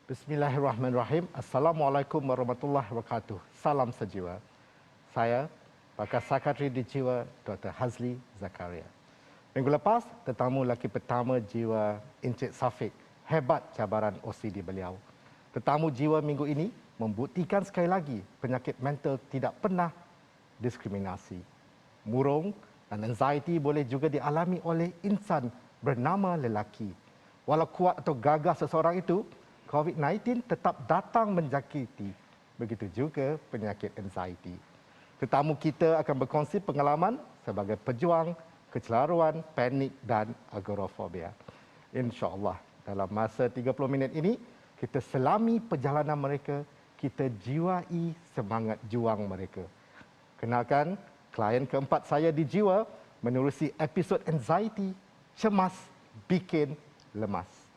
Bismillahirrahmanirrahim. Assalamualaikum warahmatullahi wabarakatuh. Salam sejiwa. Saya, Pakar Psikiatri di Jiwa Dr. Hazli Zakaria. Minggu lepas, tetamu lelaki pertama jiwa Encik Safiq. Hebat cabaran OCD beliau. Tetamu jiwa minggu ini membuktikan sekali lagi penyakit mental tidak pernah diskriminasi. Murung dan anxiety boleh juga dialami oleh insan bernama lelaki. Walau kuat atau gagah seseorang itu, COVID-19 tetap datang menjangkiti. Begitu juga penyakit anxiety. Tetamu kita akan berkongsi pengalaman sebagai pejuang kecelaruan, panik dan agorafobia. InsyaAllah dalam masa 30 minit ini, kita selami perjalanan mereka, kita jiwai semangat juang mereka. Kenalkan, klien keempat saya di Jiwa menerusi episod anxiety, cemas, bikin lemas.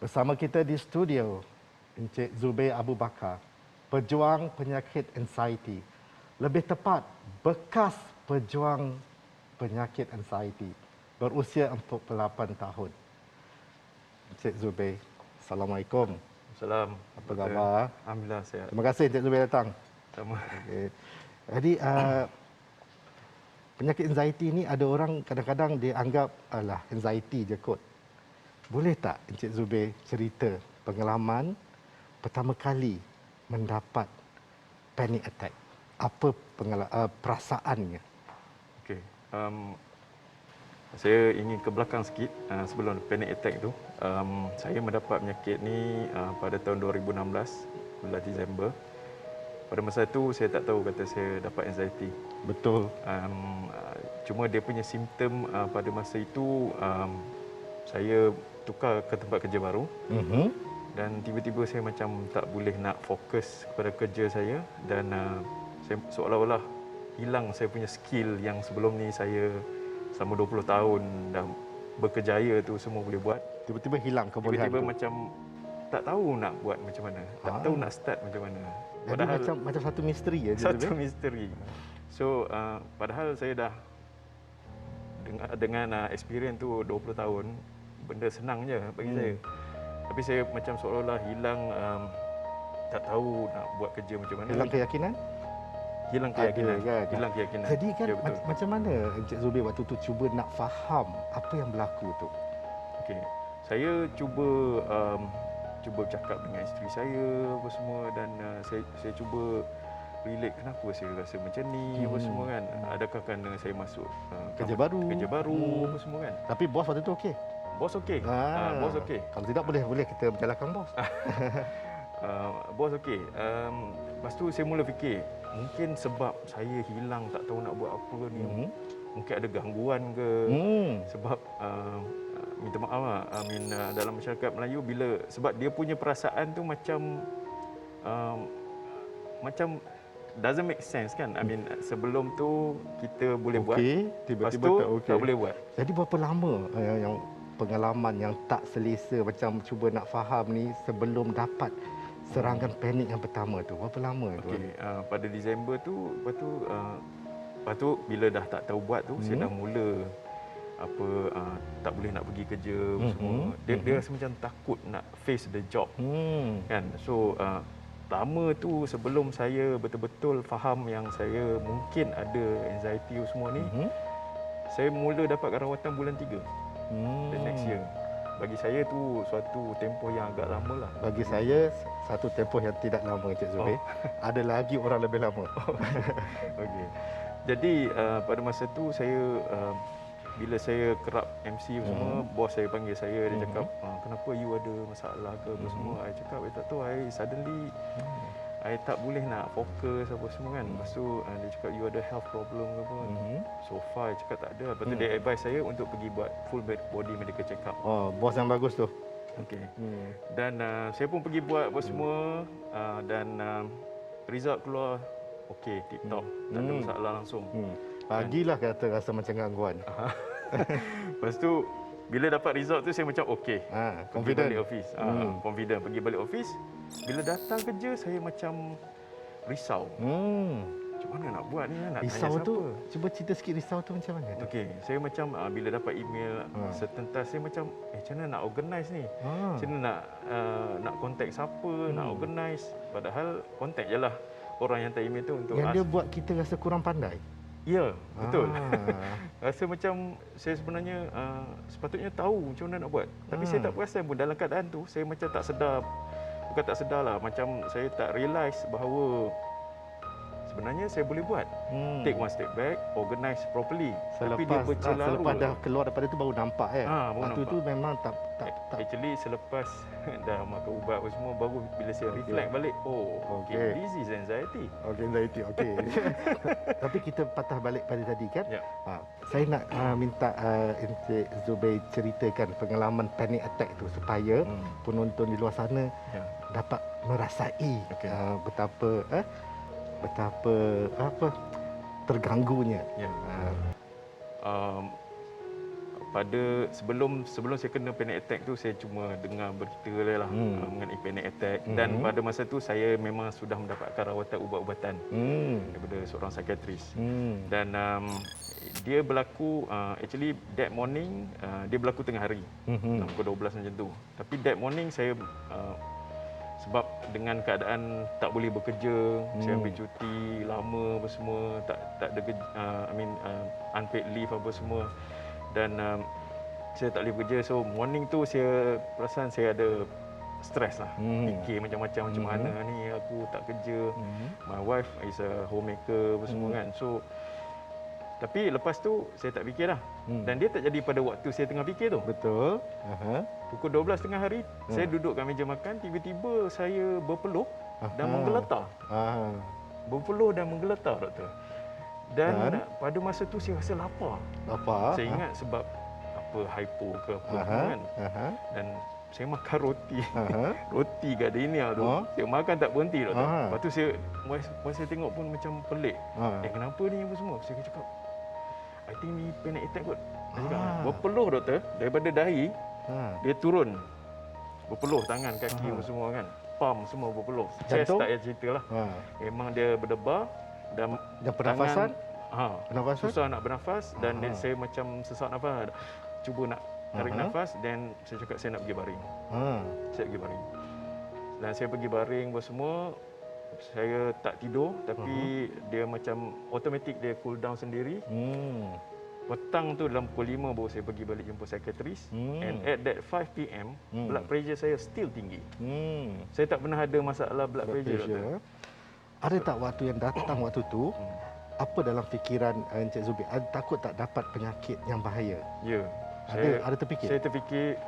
Bersama kita di studio, Encik Zubair Abu Bakar, pejuang penyakit anxiety. Lebih tepat, bekas pejuang penyakit anxiety, berusia 48 tahun. Encik Zubair, Assalamualaikum. Salam. Apa khabar? Alhamdulillah sihat. Terima kasih Encik Zubair datang. Sama. Okay. Jadi, penyakit anxiety ini ada orang kadang-kadang dia anggap alah anxiety je kot. Boleh tak Encik Zubair cerita pengalaman pertama kali mendapat panic attack? Apa perasaannya? Okey. Saya ingin ke belakang sikit sebelum panic attack tu. Saya mendapat penyakit ni pada tahun 2016, bulan Disember. Pada masa itu saya tak tahu kata saya dapat anxiety. Betul. Cuma dia punya simptom pada masa itu saya tukar ke tempat kerja baru. Dan tiba-tiba saya macam tak boleh nak fokus kepada kerja saya dan saya seolah-olah hilang saya punya skill yang sebelum ni saya selama 20 tahun dah berkejaya tu semua boleh buat. Tiba-tiba hilang kebolehan. Tiba-tiba macam tak tahu nak buat macam mana. Tak tahu nak start macam mana. Padahal jadi macam satu misteri ya. Satu misteri. So padahal saya dah dengan experience tu 20 tahun, benda senang je bagi saya. Tapi saya macam seolah-olah hilang, tak tahu nak buat kerja macam mana. Hilang keyakinan? Hilang keyakinan. Kan? Hilang keyakinan. Jadi kan ya, macam mana Encik Zubair waktu tu cuba nak faham apa yang berlaku tu? Okey. Saya cuba bercakap dengan isteri saya apa semua dan saya cuba relate kenapa saya rasa macam ni apa semua kan. Adakah kerana saya masuk kerja baru apa semua kan. Tapi bos waktu tu okey. Bos okey. Bos okey. Kalau tidak boleh kita menyalahkan bos. Bos okey. Lepas tu saya mula fikir, mungkin sebab saya hilang tak tahu nak buat apa ni. Mungkin ada gangguan ke. Sebab minta maaf lah. Dalam masyarakat Melayu sebab dia punya perasaan tu macam doesn't make sense kan. Sebelum tu kita boleh buat. Tiba-tiba tak boleh buat. Jadi berapa lama yang pengalaman yang tak selesa macam cuba nak faham ni sebelum dapat serangan panik yang pertama tu? Berapa lama tu? Pada Disember tu, lepas tu bila dah tak tahu buat tu, saya dah mula tak boleh nak pergi kerja semua. Dia rasa macam takut nak face the job. Kan? So pertama tu sebelum saya betul-betul faham yang saya mungkin ada anxiety semua ni, saya mula dapat rawatan bulan 3. The next year. Bagi saya tu suatu tempoh yang agak lama lah. Bagi saya satu tempoh yang tidak lama Encik Zubair. Ada lagi orang lebih lama. Okey. Jadi pada masa tu saya bila saya kerap MC semua, bos saya panggil saya, dia cakap, kenapa you ada masalah ke apa semua. Saya cakap, tak tahu, I suddenly I tak boleh nak fokus apa semua kan. Lepas tu dia cakap you ada health problem ke apa. So far I cakap tak ada. Lepas tu dia advise saya untuk pergi buat full body medical check up. Oh, bos yang bagus tu. Okey. Dan saya pun pergi buat apa semua dan result keluar okey, tip top. Tak ada masalah langsung. Pagilah kata rasa macam gangguan. Lepas tu bila dapat result tu saya macam okey. Confident. Pergi balik office. Confident pergi balik office. Bila datang kerja saya macam risau. Macam mana nak buat ni? Nak Risau tanya tu, siapa? cuba cerita sikit risau tu macam mana tu? Okey, saya macam bila dapat email setentas saya macam macam mana nak organize ni? Macam mana nak contact siapa, nak organize. Padahal contact je lah orang yang hantar email tu untuk Yang dia buat kita rasa kurang pandai. Ya, betul. Rasa macam saya sebenarnya sepatutnya tahu macam mana nak buat. Tapi saya tak perasan pun dalam keadaan tu saya macam tak sedar. Bukan tak sedar lah, macam saya tak realise bahawa sebenarnya saya boleh buat. Take one step back, organize properly. Tapi dia bercelaru. Selepas dah keluar daripada tu baru nampak baru Waktu nampak. tu memang tak. Actually selepas dah makan ubat apa semua baru bila saya reflect balik, okay, this is anxiety. Okey, anxiety. Okey. Tapi kita patah balik pada tadi kan? Ya. Saya nak minta Encik Zubair ceritakan pengalaman panic attack tu supaya penonton di luar sana dapat merasai betapa terganggunya. Ya. Pada sebelum saya kena panic attack tu saya cuma dengar berita lah mengenai panic attack dan pada masa tu saya memang sudah mendapatkan rawatan ubat-ubatan daripada seorang psikiatris dan dia berlaku actually that morning dia berlaku tengah hari pukul 12 macam tu, tapi that morning saya sebab dengan keadaan tak boleh bekerja, saya ambil cuti lama apa semua, tak ada unpaid leave apa semua dan saya tak boleh bekerja. So morning tu saya perasan saya ada stres lah, fikir macam-macam macam mana ni aku tak kerja, my wife is a homemaker apa semua kan. So tapi lepas tu saya tak fikir dah dan dia tak jadi pada waktu saya tengah fikir tu. Betul. Pukul 12 tengah hari saya duduk kat meja makan, tiba-tiba saya berpeluh dan menggeletar. Berpeluh dan menggeletar, doktor. Dan pada masa tu saya rasa lapar. Saya ingat sebab apa hypo ke apa kan. Dan saya makan roti. Roti gardenia tu. Saya makan tak berhenti, doktor. Lepas tu saya tengok pun macam pelik. Kenapa ni apa semua? Saya cakap I think ni panic attack kot. Saya cakap, berpeluh, doktor, daripada dahi dia turun. Berpeluh tangan, kaki semua kan. Palm semua berpeluh. Chest tak payah cerita lah. Memang dia berdebar dan pernafasan? Pernafasan? Susah nak bernafas dan saya macam sesak nafas. Cuba nak tarik nafas dan saya cakap saya nak pergi baring. Saya pergi baring. Dan saya pergi baring semua. Saya tak tidur tapi dia macam automatik dia cool down sendiri. Petang tu dalam pukul 5 baru saya pergi balik jumpa psikiatris. And at that 5 PM, blood pressure saya still tinggi. Saya tak pernah ada masalah blood pressure. Ada tak waktu yang datang waktu tu, apa dalam fikiran Encik Zubair? Takut tak dapat penyakit yang bahaya? Ya. Ada terfikir? Saya terfikir,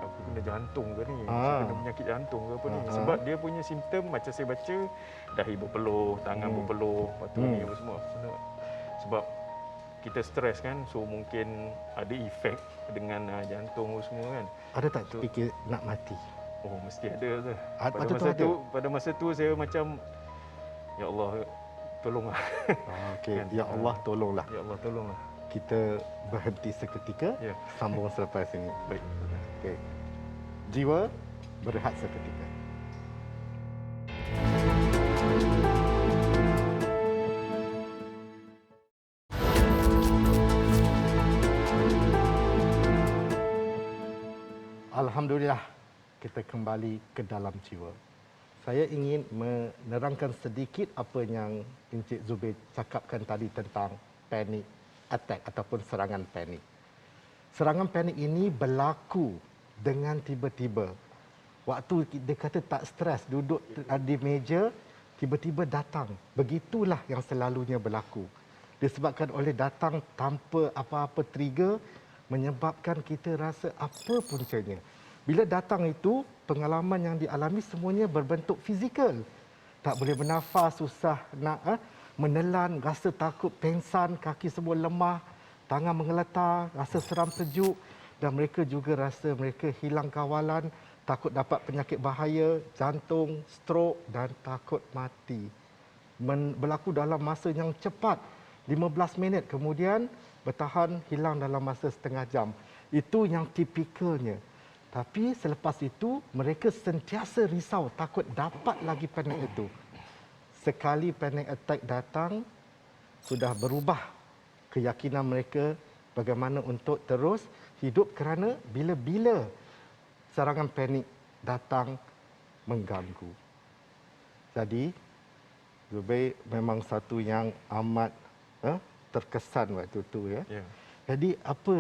aku kena jantung ke ni? Saya kena penyakit jantung ke apa ni? Sebab dia punya simptom macam saya baca, dahi berpeluh, tangan berpeluh, lepas tu ni apa semua. Sebab kita stres kan, so mungkin ada efek dengan jantung semua kan. Ada tak terfikir nak mati? Oh, mesti ada tu. Pada masa tu saya macam, ya Allah, tolonglah. Okey, ya Allah tolonglah. Ya Allah tolonglah. Kita berhenti seketika, sambung selepas ini. Baik. Okey. Jiwa berehat seketika. Alhamdulillah, kita kembali ke dalam jiwa. Saya ingin menerangkan sedikit apa yang Encik Zubair cakapkan tadi tentang panic attack ataupun serangan panik. Serangan panik ini berlaku dengan tiba-tiba. Waktu dia kata tak stres, duduk di meja, tiba-tiba datang. Begitulah yang selalunya berlaku. Disebabkan oleh datang tanpa apa-apa trigger, menyebabkan kita rasa apa puncanya. Bila datang itu, pengalaman yang dialami semuanya berbentuk fizikal. tak boleh bernafas, susah nak menelan, rasa takut pengsan, kaki semua lemah, tangan menggeletar, rasa seram sejuk dan mereka juga rasa mereka hilang kawalan, takut dapat penyakit bahaya, jantung, strok dan takut mati. Berlaku dalam masa yang cepat, 15 minit kemudian bertahan hilang dalam masa setengah jam. Itu yang tipikalnya. Tapi selepas itu, mereka sentiasa risau, takut dapat lagi panic itu. Sekali panic attack datang, sudah berubah keyakinan mereka bagaimana untuk terus hidup kerana bila-bila serangan panik datang mengganggu. Jadi, Zubair memang satu yang amat terkesan waktu itu. Ya. Yeah. Jadi, apa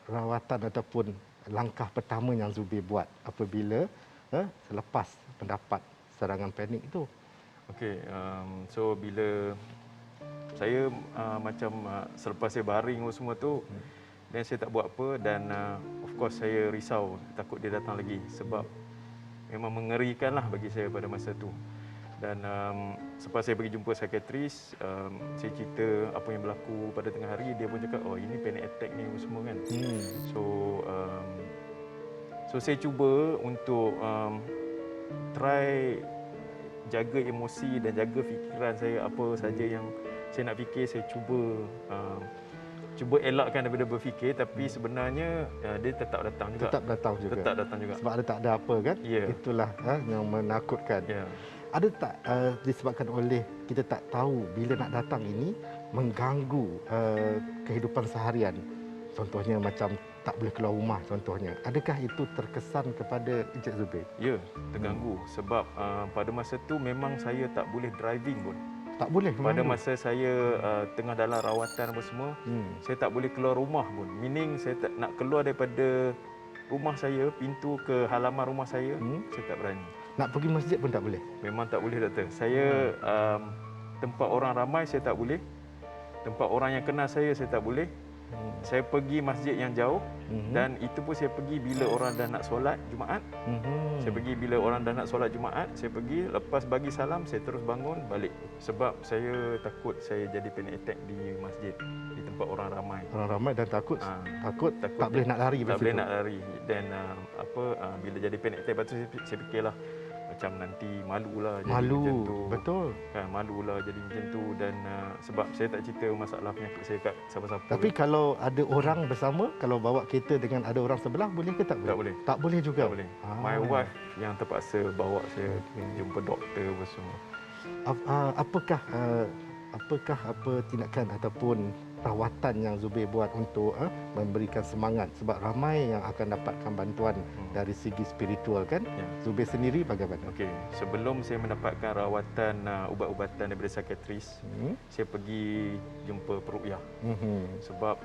rawatan ataupun langkah pertama yang Zubair buat apabila selepas mendapat serangan panik itu? Okey, so bila saya macam selepas saya baring semua tu, dan saya tak buat apa dan of course saya risau, takut dia datang lagi sebab memang mengerikan lah bagi saya pada masa tu. Dan selepas saya pergi jumpa psikiatris, saya cerita apa yang berlaku pada tengah hari, dia pun cakap, oh ini panic attack ni semua kan. So saya cuba untuk try jaga emosi dan jaga fikiran saya, apa saja yang saya nak fikir, saya cuba elakkan daripada berfikir, tapi sebenarnya dia tetap datang juga. Tetap datang juga. Tetap datang juga. Sebab ada tak ada apa kan? Yeah. Itulah yang menakutkan. Yeah. Ada tak disebabkan oleh kita tak tahu bila nak datang ini mengganggu kehidupan seharian? Contohnya macam tak boleh keluar rumah contohnya. Adakah itu terkesan kepada Encik Zubair? Ya, terganggu sebab pada masa tu memang saya tak boleh driving pun. Tak boleh? Pada masa saya tengah dalam rawatan apa semua, saya tak boleh keluar rumah pun. Meaning saya tak nak keluar daripada rumah saya, pintu ke halaman rumah saya, saya tak berani. Nak pergi masjid pun tak boleh? Memang tak boleh, doktor. Saya tempat orang ramai saya tak boleh. Tempat orang yang kenal saya tak boleh. Saya pergi masjid yang jauh dan itu pun saya pergi bila orang dah nak solat Jumaat. Saya pergi bila orang dah nak solat Jumaat, saya pergi, lepas bagi salam saya terus bangun balik. Sebab saya takut saya jadi panic attack di masjid, di tempat orang ramai. Orang ramai dan takut tak boleh nak lari. Tak boleh nak lari. Dan bila jadi panic attack, lepas tu saya fikirlah macam nanti malulah jadi macam tu. Betul. Kan, malulah jadi macam tu dan sebab saya tak cerita masalah penyakit saya kat siapa-siapa. Tapi kalau ada orang bersama, kalau bawa kereta dengan ada orang sebelah, boleh ke tak boleh? Tak boleh. Tak boleh juga? Tak boleh. My wife yang terpaksa bawa saya jumpa doktor apa semua. Apakah tindakan ataupun rawatan yang Zubair buat untuk memberikan semangat, sebab ramai yang akan dapatkan bantuan dari segi spiritual kan? Ya. Zubair sendiri bagaimana? Okey, sebelum saya mendapatkan rawatan ubat-ubatan daripada psikiatris, saya pergi jumpa peruqyah. Sebab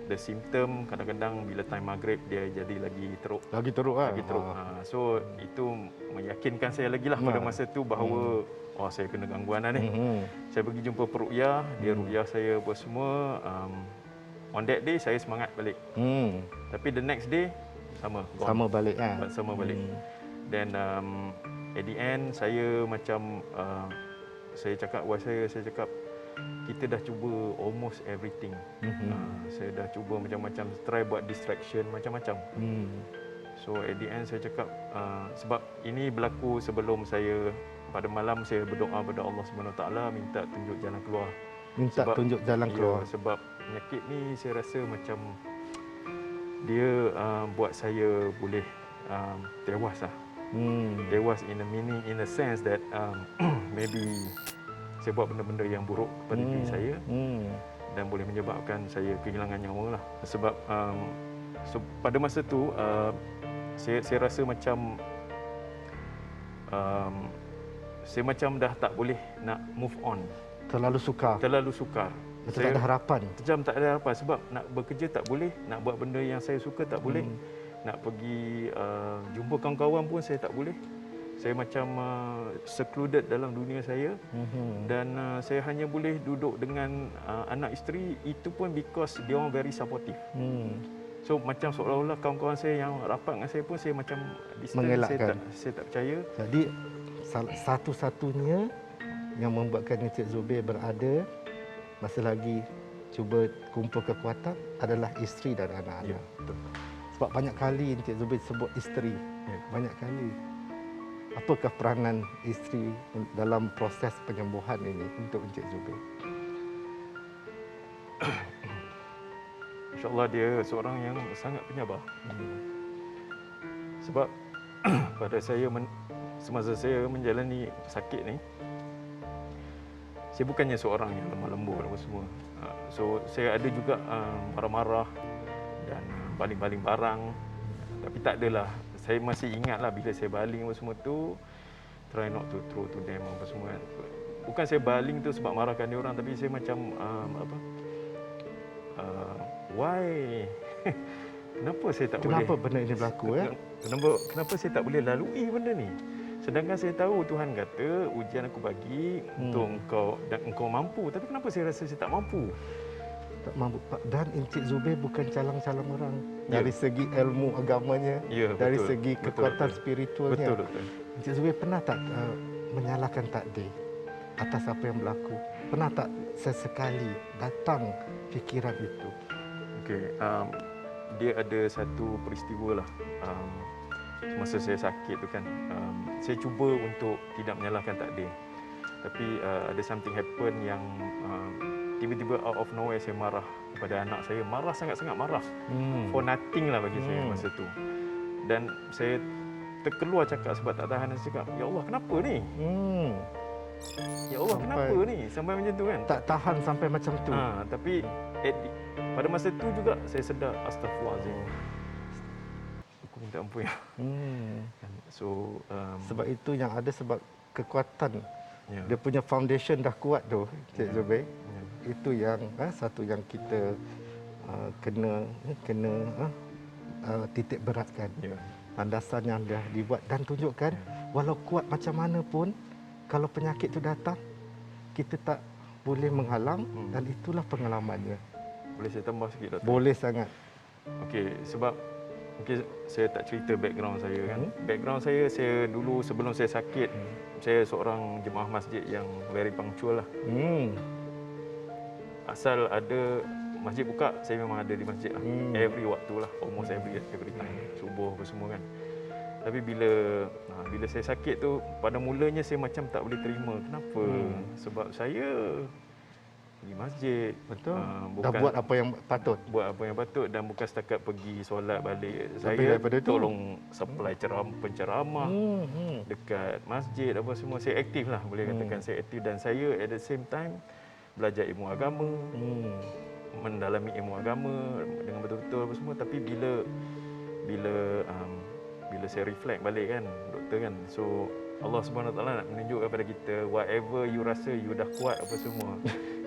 the symptom kadang-kadang bila time maghrib dia jadi lagi teruk. Lagi teruk kan? Lagi teruk. So itu meyakinkan saya lagi lah pada masa tu bahawa saya kena gangguan dah ni. Saya pergi jumpa peruqyah, dia ruqyah saya apa semua. On that day saya semangat balik. Tapi the next day sama gone. Sama balik kan? Sama balik. Dan at the end saya macam saya cakap wife saya cakap kita dah cuba almost everything. Saya dah cuba macam-macam, try buat distraction macam-macam. So at the end saya cakap sebab ini berlaku sebelum saya, pada malam saya berdoa kepada Allah Subhanahu Wa Taala minta tunjuk jalan keluar. Tunjuk jalan keluar. Sebab penyakit ni saya rasa macam dia buat saya boleh tewas lah. Tewas in a meaning, in a sense that maybe saya buat benda-benda yang buruk kepada diri saya dan boleh menyebabkan saya kehilangan nyawa lah. Sebab pada masa tu saya rasa macam saya macam dah tak boleh nak move on. Terlalu sukar. Macam tak ada harapan. Macam tak ada harapan sebab nak bekerja tak boleh, nak buat benda yang saya suka tak boleh, nak pergi jumpa kawan-kawan pun saya tak boleh. Saya macam secluded dalam dunia saya dan saya hanya boleh duduk dengan anak isteri, itu pun because dia orang very supportive. So macam seolah-olah kawan-kawan saya yang rapat dengan saya pun saya macam distance, mengelakkan. saya tak percaya. Jadi satu-satunya yang membuatkan Encik Zubir berada masa lagi cuba kumpul kekuatan adalah isteri dan anak-anak. Ya, betul. Sebab banyak kali Encik Zubir sebut isteri. Ya. Banyak kali. Apakah peranan isteri dalam proses penyembuhan ini untuk Encik Zubir? InsyaAllah dia seorang yang sangat penyabar. Sebab pada semasa saya menjalani sakit ni, saya bukannya seorang yang lemah lembut apa semua. So saya ada juga marah-marah dan baling-baling barang. Tapi tak adalah. Saya masih ingatlah bila saya baling apa semua tu, try not to throw to them apa semua. Bukan saya baling tu sebab marahkan dia orang, tapi saya macam why? Kenapa saya tak boleh? Kenapa benda ini berlaku? Kenapa saya tak boleh lalui benda ni? Sedangkan saya tahu Tuhan kata ujian aku bagi untuk engkau dan engkau mampu. Tapi kenapa saya rasa saya tak mampu? Tak mampu. Dan Encik Zubir bukan calang-calang orang. Ya. Dari segi ilmu agamanya, Ya, dari betul. segi kekuatan Betul. spiritualnya. Betul. Encik Zubir pernah tak menyalahkan takdir atas apa yang berlaku? Pernah tak sesekali datang fikiran itu? Okey, dia ada satu peristiwa lah. Semasa saya sakit tu kan, saya cuba untuk tidak menyalahkan takdir. Tapi ada something happen yang tiba-tiba out of nowhere saya marah kepada anak saya. Marah, sangat-sangat marah. For nothing lah bagi saya masa tu. Dan saya terkeluar cakap sebab tak tahan. Saya cakap, Ya Allah, kenapa ni? Ya Allah, kenapa ni? Sampai macam tu kan. Tak tahan sampai macam tu. Tapi pada masa tu juga saya sedar, Astaghfirullahaladzim. Aku minta ampun ya. So, Sebab itu yang ada sebab kekuatan. ya. Dia punya foundation dah kuat tu, Cik Ya. Zubir. Ya. Itu yang satu yang kita kena titik beratkan. Ya. Landasan yang dah dibuat dan tunjukkan walau kuat macam mana pun, kalau penyakit tu datang, kita tak boleh menghalang dan itulah pengalamannya. Boleh saya tambah sikit, Doktor? Boleh sangat. Okey, sebab mungkin saya tak cerita background saya kan. Background saya dulu sebelum saya sakit, saya seorang jemaah masjid yang very punctual lah. Asal ada masjid buka, saya memang ada di masjid lah. Every waktu lah, almost every time. Subuh apa semua kan. Tapi bila saya sakit tu, pada mulanya saya macam tak boleh terima. Kenapa? Sebab saya pergi masjid. Betul. Bukan Dah buat apa yang patut. buat apa yang patut dan bukan setakat pergi solat balik. Lebih Saya daripada itu. tolong supply penceramah dekat masjid apa semua. Saya aktif lah, boleh katakan saya aktif. Dan saya at the same time belajar ilmu agama, mendalami ilmu agama dengan betul-betul apa semua. Tapi bila saya reflect balik kan, doktor kan, so Allah Subhanahu Wa Taala nak menunjukkan kepada kita whatever you rasa you dah kuat apa semua.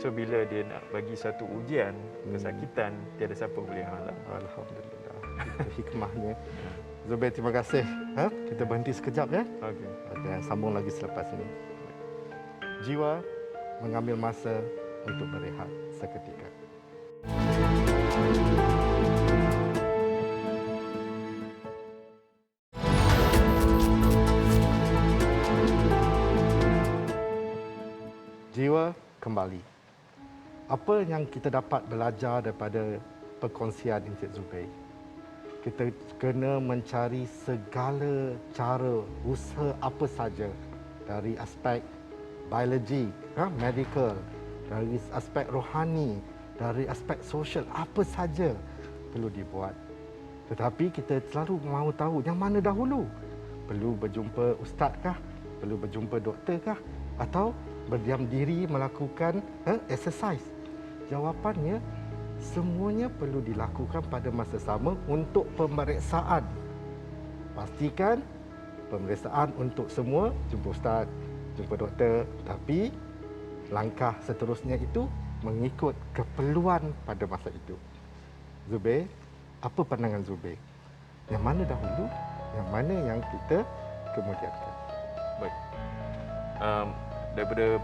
So bila dia nak bagi satu ujian, kesakitan, tiada siapa boleh halang. Alhamdulillah. Itu hikmahnya. Zubir, terima kasih. Kita berhenti sekejap ya. Okey. Dan sambung lagi selepas ini. Jiwa mengambil masa untuk berehat seketika. Jiwa kembali. Apa yang kita dapat belajar daripada perkongsian Encik Zubir? Kita kena mencari segala cara, usaha apa saja dari aspek biologi, medical, dari aspek rohani, dari aspek sosial, apa saja perlu dibuat. Tetapi kita selalu mahu tahu yang mana dahulu. Perlu berjumpa ustaz kah? Perlu berjumpa doktor kah? Atau berdiam diri melakukan exercise? Jawapannya, semuanya perlu dilakukan pada masa sama untuk pemeriksaan. Pastikan pemeriksaan untuk semua, jumpa ustaz, jumpa doktor. Tapi langkah seterusnya itu mengikut keperluan pada masa itu. Zubir, apa pandangan Zubir? Yang mana dahulu, yang mana yang kita kemudiankan? Baik. Daripada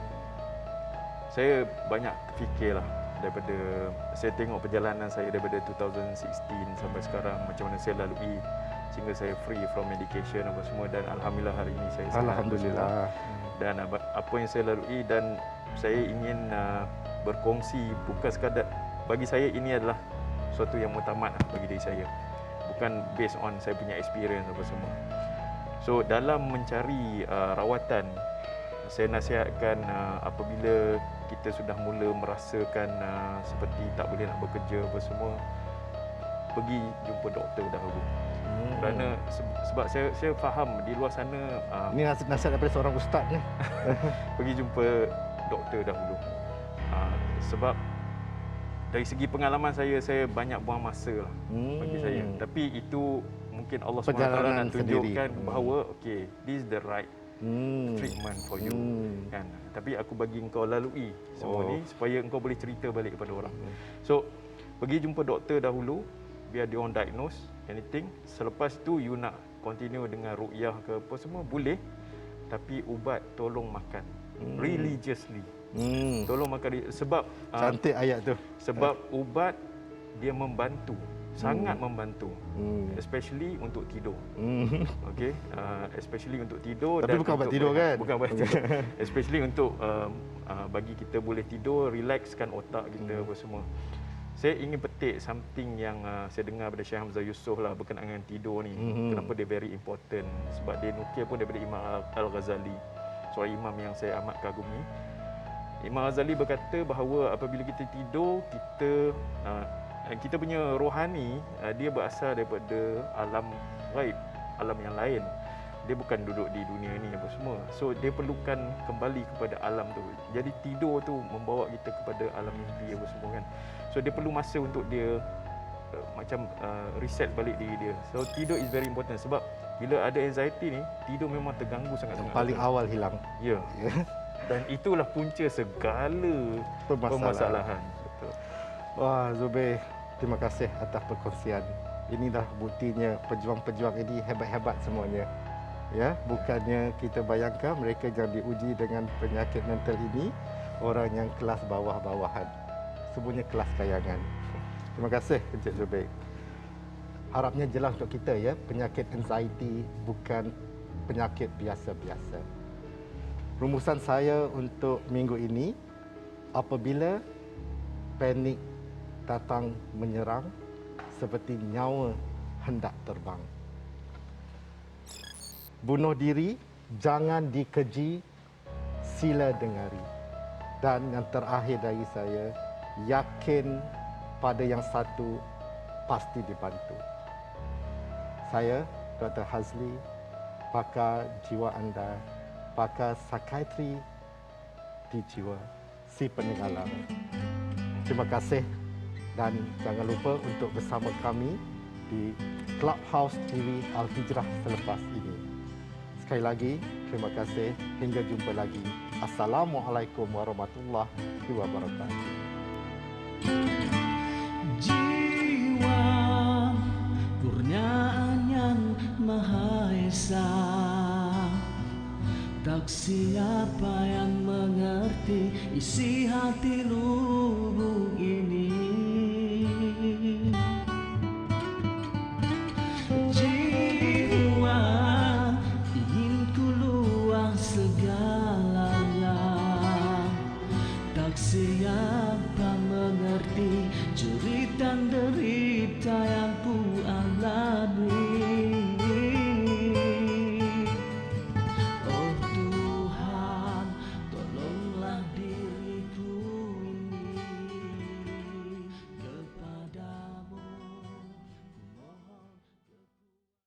saya banyak fikirlah daripada saya tengok perjalanan saya daripada 2016 sampai sekarang, macam mana saya lalui sehingga saya free from medication apa semua, dan alhamdulillah hari ini saya sihat. Alhamdulillah. Dan apa yang saya lalui, dan saya ingin berkongsi, bukan sekadar bagi saya ini adalah suatu yang mutamat bagi diri saya, bukan based on saya punya experience apa semua. So dalam mencari rawatan, saya nasihatkan apabila kita sudah mula merasakan seperti tak boleh nak bekerja apa semua, pergi jumpa doktor dahulu. Kerana sebab saya faham di luar sana Ini nasihat daripada seorang ustaz ni. pergi jumpa doktor dahulu. Sebab dari segi pengalaman saya banyak buang masa lah bagi saya. Tapi itu mungkin Allah SWT Perjalanan nak tunjukkan sendiri. bahawa okay, this is the right treatment for you. Kan? Tapi aku bagi engkau lalui semua ni supaya engkau boleh cerita balik kepada orang. So, pergi jumpa doktor dahulu, biar dia orang diagnose anything. Selepas tu you nak continue dengan ruqyah ke apa semua boleh, tapi ubat tolong makan religiously. Tolong makan sebab Cantik ayat tu. sebab ubat dia membantu, sangat membantu, especially untuk tidur. Okey, especially untuk tidur. Tapi bukan ubat tidur kan? Bukan ubat tidur. Especially untuk bagi kita boleh tidur, relaxkan otak kita apa semua. Saya ingin petik something yang saya dengar daripada Syekh Hamzah Yusof lah berkenaan dengan tidur ni. Kenapa dia very important? Sebab dia nukil pun daripada Imam Al-Ghazali, seorang imam yang saya amat kagumi. Imam Ghazali berkata bahawa apabila kita tidur, kita punya rohani dia berasal daripada alam gaib, alam yang lain. Dia bukan duduk di dunia ni apa semua. So dia perlukan kembali kepada alam tu. Jadi tidur tu membawa kita kepada alam mimpi apa semua kan. So dia perlu masa untuk dia macam reset balik diri dia. So tidur is very important sebab bila ada anxiety ni, tidur memang terganggu sangat-sangat. Paling awal hilang. Ya. Dan itulah punca segala permasalahan. Betul. Wah, Zubair, terima kasih atas perkongsian. Inilah buktinya pejuang-pejuang ini hebat-hebat semuanya. Ya, bukannya kita bayangkan mereka yang diuji dengan penyakit mental ini orang yang kelas bawah-bawahan. Semuanya kelas kayangan. Terima kasih Encik Zubair. Harapnya jelas untuk kita ya, penyakit anxiety bukan penyakit biasa-biasa. Rumusan saya untuk minggu ini, apabila panik datang menyerang seperti nyawa hendak terbang, bunuh diri jangan dikeji, sila dengari. Dan yang terakhir dari saya, yakin pada yang satu, pasti dibantu. Saya, Dr. Hazli, pakar jiwa anda, pakar psikiatri di jiwa, si peninggalan. Terima kasih dan jangan lupa untuk bersama kami di Clubhouse TV Al-Hijrah selepas ini. Sekali lagi, terima kasih. Hingga jumpa lagi. Assalamualaikum warahmatullahi wabarakatuh. Jiwa kurniaan yang Maha Esa, tak siapa yang mengerti isi hati lu.